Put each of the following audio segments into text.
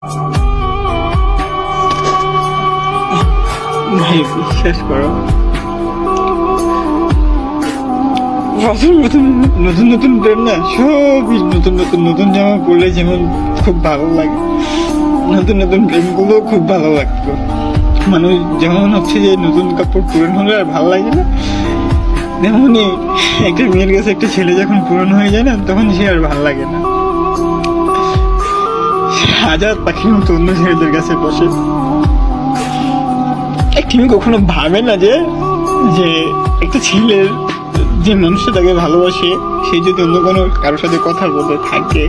ভাই বিশ্বাস করো, নতুন নতুন নতুন প্রেম না, সবই নতুন নতুন নতুন জামা পরলে যেমন খুব ভালো লাগে, নতুন নতুন প্রেমগুলো খুব ভালো লাগতো। মানুষ যেমন হচ্ছে যে নতুন কাপড় পুরনো হলে আর ভালো লাগে না, তেমনই একটা মেয়ের কাছে একটা ছেলে যখন পুরনো হয়ে যায় না, তখন সে আর ভালো লাগে না। হাজার পাখির মতো অন্য ছেলেদের কাছে বসে। একটি মেয়ে কখনো ভাবে না যে যে একটা ছেলের যে মানুষটা তাকে ভালোবাসে, সে যদি অন্য কোনো কারোর সাথে কথা বলে থাকে,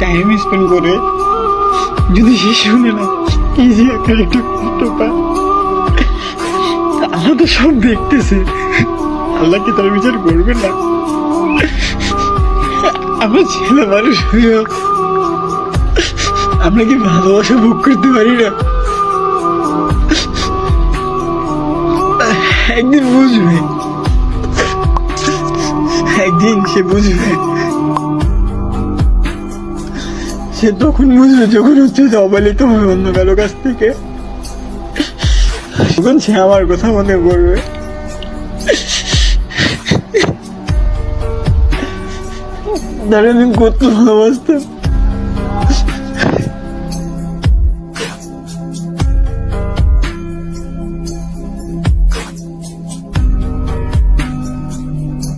টাইম স্পেন্ড করে, যদি সে শুনে না এই যে একটা একটু কষ্ট পায়, আল্লাহ তো সব দেখতেছে, আল্লাহ কি তার বিচার করবে না? আমরা ছেলে মানুষ হইও আমরা কি ভালোবাসা ভোগ করতে পারি না? একদিন বুঝবে, একদিন সে বুঝবে। সে তখন বুঝবে যখন হচ্ছে যে অবহেলিত হবে অন্য কারো কাছ থেকে, তখন সে আমার কথা মনে করবে। তাহলে আমি কত ভালোবাসতাম।